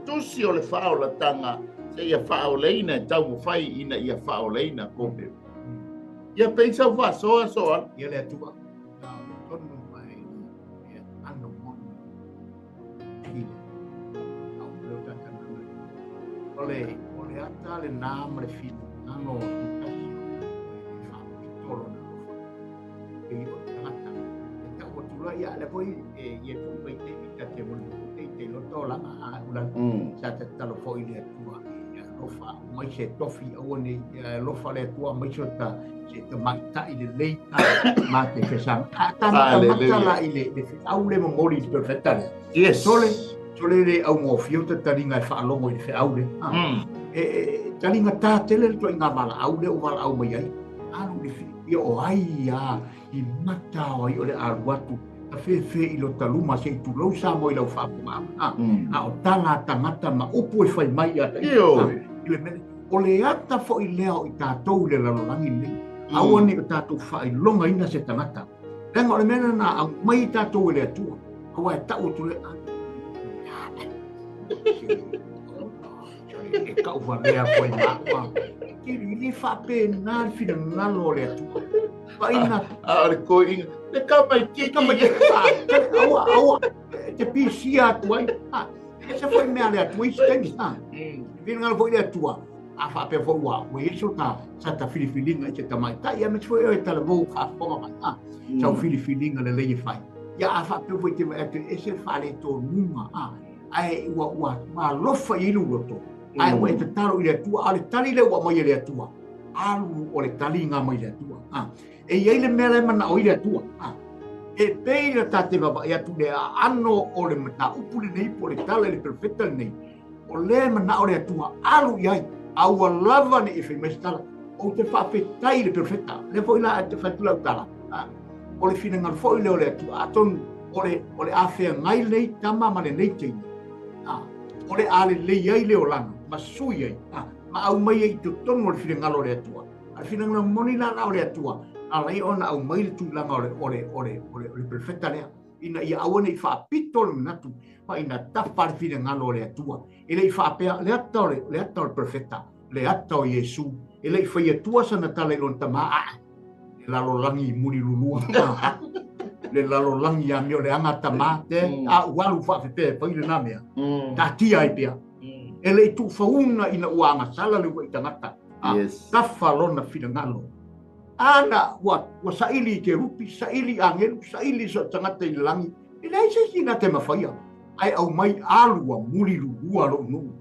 tusi o le whao la tanga. Se ia whao leina e tau ma whai ina ia whao leina kome. Ia peisa wha soa. Ia lea tua. Tonu mai ano monu. Ile. Au leo takanana. Ole ata le nāma le fina. Ano tukasi. Tolo na rofa. E o tangata. E tau o tura ia le poi e ia tu mai te mita te monu. Te loto langa a ulan. Sa te talo foi le tua. Lofa mai se tofi aone lofa le tua mai sota se te maita i le leita ma te fesang tama la i le au le memori perfecta yes sole le au mo fiota taringa e whaalongo i le au le taringa tā tele to inga mala au le o mala au mai ai alu le fi o ai i mata o i o le aruatu a fe i lo taluma se tu lo sa mo i lo fa a o tala tangata ma upu e fai mai ata o le ata fo i leo i tātou le lalolangi nei aua ni o tātou whai longa ina se tangata renga o le mena na au mai tātou le atua aua e tau tu le e kau wa lea koe nā ki li whape nā whina ngalo le atua paina ale ko inga Le kamai kiki. Kamai kiki. Awa. Te pisia tuai. Se foi mea le atua istemi. Vina ngalo foi le atua. A fa pe fo wa. We iso ta sa ta filifilinga i te tamai. Ta ia me foi e tala vou fa fonga mai. Sa filifilinga le lei fai. Ia a fa pe foi te atu ese fale to nunga. Ai wa lofa i lu roto. Ai we te talo i le atua. Ale tali le wa mai le atua. Alu o le tali nga mai le atua. E iai le mea le mana o i le atua. E peira tate baba ia tu le ano o le mata upu le nei po le tala le perfecta le nei. O le mana o le atua alu iai. Aua lava ne e whaimestala. O te whawhetai le perfecta. Le foi la te whaitula utala. O le whina ngal foi le o le atua. Atonu o le awhea ngai lei tama ma le nei teini. O le ale lei ai le o langa. Ma sui ai. Ma au mai ai tu tonu o le whina ngal o le atua. A whina ngal moni lana o le atua. Alai ona au mai le tūlanga o le perfecta lea. Ina ia awane i whaapito le manatu. Pa ina tapa le whina ngalo le atua. E lei whaapea le ata o le perfecta. Le ata o Yesu. E lei whai atua sana tala i lon tamaa. Le lalo langi i muri lulua. Le lalo langi a mio le anga tamaa. A walu whaafepe pa ile na mea. Ta tia i pia. E lei tu whaunga ina uanga sala le ua i tangata. Tafa lona whina ngalo. Ana wa saili ke rupi, saili angelu, saili so tangata i langi. I nei se sina te mawhaia. Ai au mai alu a muri lua lo nu.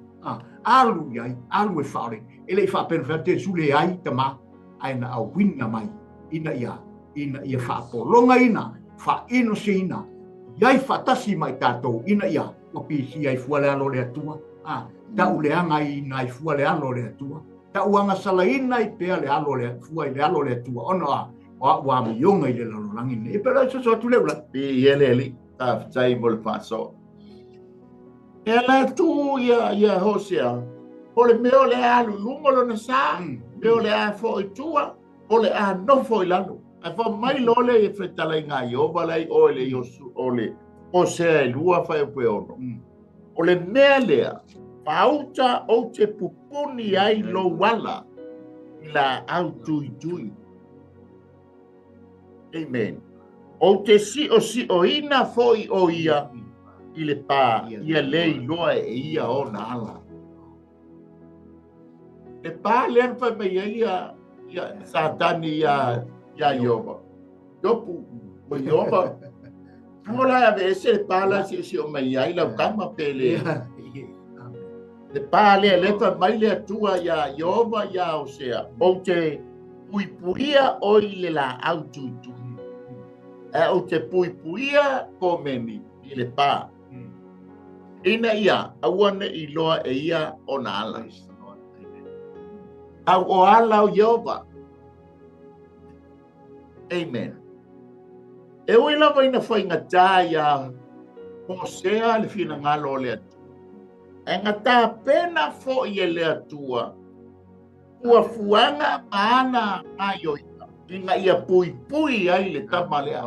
Alu iai, alu e whaore. E lei whapen whate sule ai tama. Ai na au wina mai. Ina ia whapolonga ina. Wha ino se ina. Iai whatasi mai tātou. Ina ia. Wapisi ai fuale alo le atua. Ta uleanga ina ai fuale alo le atua. Ta uanga salaina i pea le alo le fua i le alo le tua ona wa mionga i le lalo langi ne e pera so tu le ula pi ele li ta tai mol paso ela tu ya Hosea o le meo le alu lungolo na sa meo le a fo i tua o le a no fo i lalo a fo mai lo le e fetala i ngai o balai o le Yosu o le Hosea i lua fa e pe ono o le mea lea pauta o te pupuni ai lo wala i la au tui. Amen. O te si o ina foi o ia i le pā ia lei loa e ia o na ala. E pā lean whai mai ia satani ia Iova. Yopu mo Iova. Mola ave ese le pā la si o mai ai la kama pele. Le pāle le fa mai le atua ia Iova ia Hosea. O te puipuia o i le la au tuitu. O te puipuia ko meni i le pā. Ina ia, awane i loa e ia o na ala. Au o ala o Iova. Amen. E oi lava ina whaingatā ia Hosea le fina ngalo le atua. E ngata pena fo i le atua. Ua fuanga maana aioita. Inga ia pui ai le tamalea.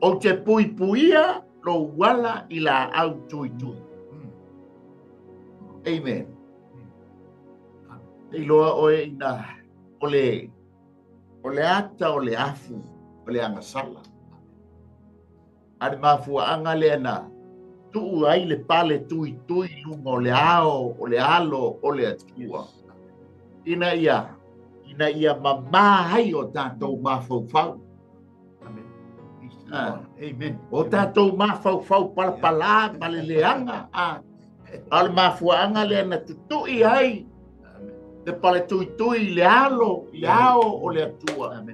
O te puipuia lo wala i la au tui. Amen. Ei loa oe ina o le ata o le afu o le angasala. Ane mafua anga le ana. Tu ai le pale tui lungo o le ao, o le alo, o le atua. Ina ia mamahai o tātou mafaufau. Amen. O tātou mafaufau palapala, maleleanga. Ale mafuanga le ana tutui ai. Le pale tui le alo, le ao, o le atua.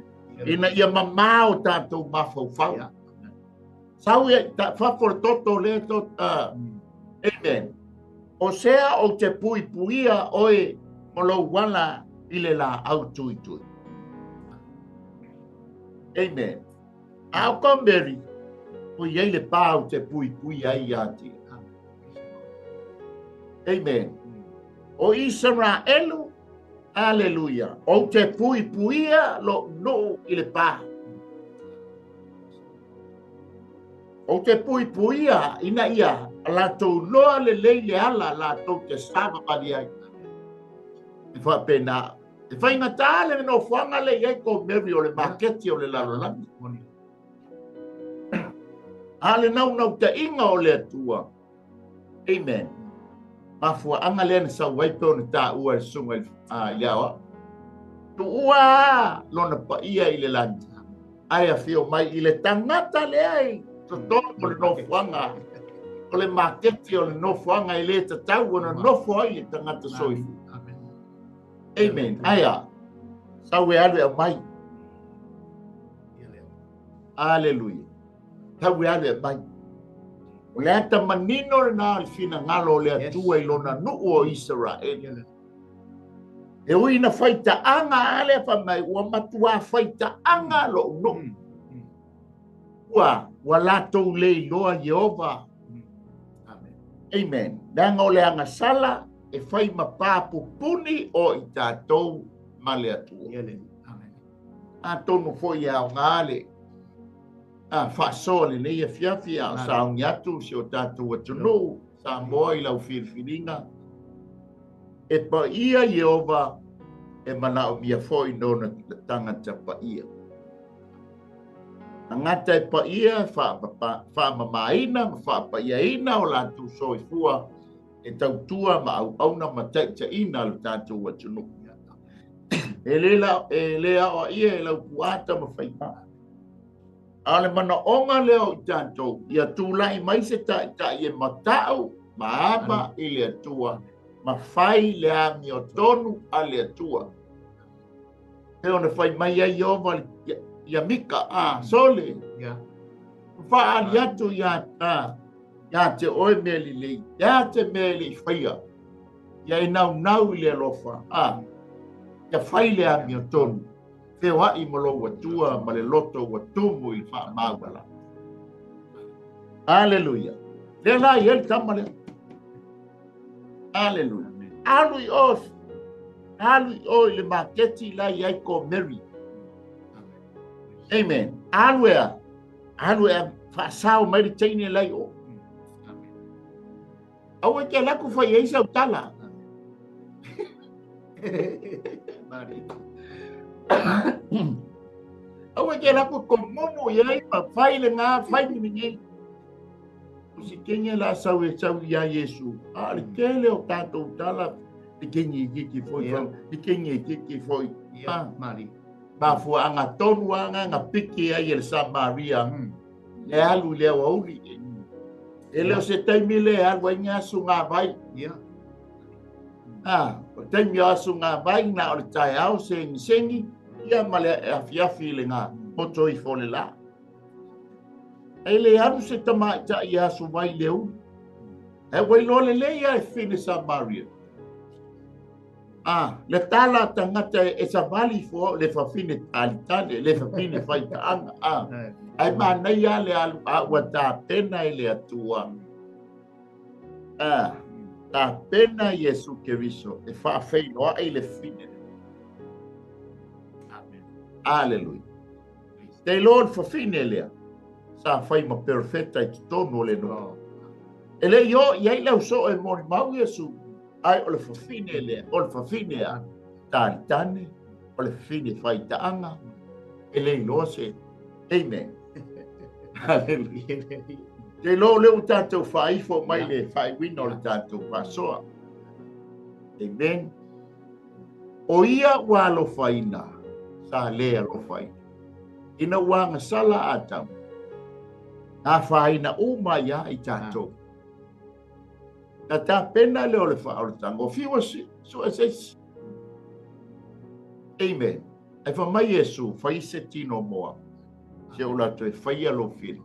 Ina ia mamao tātou mafaufau. Sau e ta whapor toto le tot. Amen. O sea o te puipuia oe molo wala i le la au tui. Amen. Au komberi o iei le pā o te puipuia i ati. Amen. O Israelu, aleluia. O te puipuia lo no i le pā. O te puipuia ina ia la tau loa le leile ala la tau te sava pari ai. E wha pena. E wha inga tāle no whanga le iei ko mewi o le maketi o le lalolangi. Ale nau ta inga o le atua. Amen. Mafua anga le na sa waipo na ta ua sunga iawa. Tu ua lona pa ia i le lani. Ai a fio mai i le tangata le ai. So tono le nofuanga. O le maketi o le nofuanga i le tatau o na nofo ai le tangata soifu. Amen. Aya. Sawe alu e mai. Hallelujah. Sawe alu e mai. O le ata manino na le fina ngalo le atua i lona nuu o Israel. E ui na faita anga ale fa mai ua matua faita anga lo no. Ua latou le iloa Jehova. Amen. Nanga o le anga sala e fai mapapu puni o i tātou ma le atua. A tonu foi au ngale. Whasole nei a fiafia o sa ungi atu si o tātou atunu. Sa moa i lau whirwhiringa. E pa ia Jehova e mana o mia foi nona tangata pa ia. Angata e pa ia wha mamaina, wha pa ia ina o lātou soifua e tautua ma au auna ma taita ina lo tātou atunu. E lea o ia e lau puata ma whaima. Ale mana onga leo i tātou, ia tūlai mai se ta i e matau, ma aba i le atua, ma whai lea mi o tonu a le atua. Te ona whai mai ai ova ia mika, sole. Wha ali atu ia te oe meli lei, ia te meli whaia, ia e nau i le alofa, ia whai lea mi o tonu. Te wai mo lo watua ma le loto watumu i wha mawala. Hallelujah. Le la i el tamale. Hallelujah. Alui o le maketi la i ai ko Mary. Amen. Alua fa sao mai teine lai o. Awa ke la ku fa i sa utala. Awa ke la ko momo ia pa fai le nga fai ni ni. Si kenya la sawe ya Yesu. Ale kele o tato tala dikenye ki foi dikenye ki foi. Mari. Ba fu anga tonu anga nga piki ai el Samaria. Le alu le wauli. Ele se taimile alwa nya sunga vai. O taimi asu nga vai na o tai au sengi. Ia male afiafi le nga moto i fole la. Ele aru se tama ia su mai leu. E wai lole le ia e fine Samaria. Le tala tangata e sa vali fo le fa fine alitane, le fa fine faita anga. Ai ma nei ia le alu awa ta pena ele atua. Ta pena Yesu Keriso e fa fei noa ele fine. Hallelujah. Te Lord for fine lea. Sa fai ma perfecta i tono le no. Ele yo ia ila so e moni mau Yesu. Ai o le for fine lea, o le for fine a tane, o le fine fai taanga. Ele no se. Amen. Hallelujah. Te lo le utato fai fo mai le fai wino le tato pasoa. Amen. O ia wa lo faina. Sa lea lo fai. Ina wanga sala atam. Na faina uma ya i tato. Na ta pena le o le fa o tango. Fiwa si. So es. Amen. Ai fa mai Yesu fai se tino moa. Se o la to fai alo fil.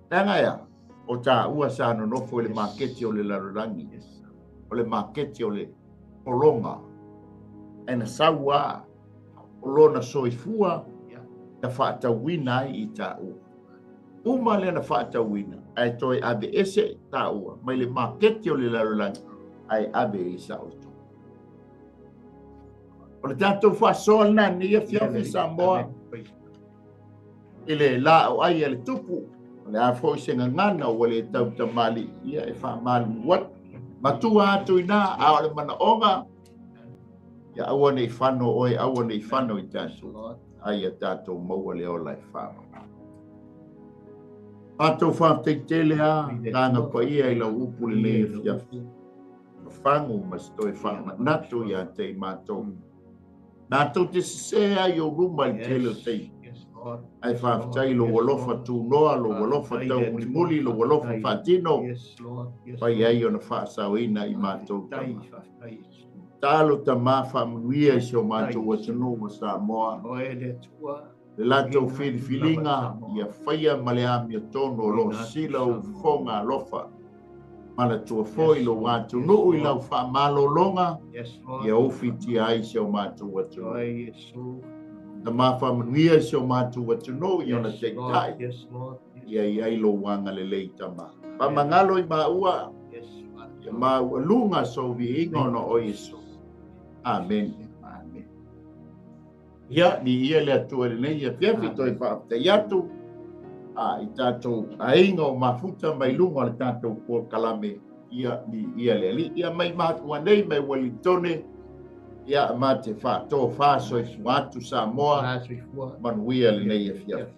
Tanga ya. O ta ua sa no no fo le maketi o le larangi. O le maketi o le polonga. Ena sawa. O lona soifua na whaatawina i ta ua. Uma le na whaatawina ai toi abe ese ta ua. Mai le maketi o le larulangi ai abe i sa oto. O le tātou whasoa na ni a fiafi Samoa. Ile la o ai ele tupu. Le a fo se ngana o le tau tamali ia e wha mali wat. Matua atu ina a o le mana onga. Ia aua nei whano oi, aua nei whano i tātou. Ai a tātou maua leo lai whama. Ato whāteitele a nganga pa ia I lau upu le nei e fiafu. Whangu mas toi whanga natu ia te mātou. Nātou te sesea I o ruma I tele o tei. Ai whaafitai lo walofa tūnoa, lo walofa tau muli, lo walofa whaatino. Pai ai o na whaasauina I mātou tama. Tālo ta mā whamanuia I seo mātou atunu o Samoa. Le latou whiriwhiringa ia whaia maleami o tono o lo sila o whonga alofa. Mana tua foi lo wātu nuu I lau whaamalolonga ia uwhiti ai seo mātou atunu. Na mawhamanuia seo mātou atunu I ona te tai. Ia I lo wanga le lei tama. Pamangalo I maua. Ia maua lunga so vi ingono o Yesu. Amen. Ia ni ia le atua le nei ia fiafi toi whaapte iatu. I tātou ainga o mafuta mai lunga le tātou kua kalame. Ia ni ia le ali. Ia mai mātua nei mai Wellingtone. Ia ma te wha tō whāsoi fuatu Samoa. Manuia le nei ia fiafi.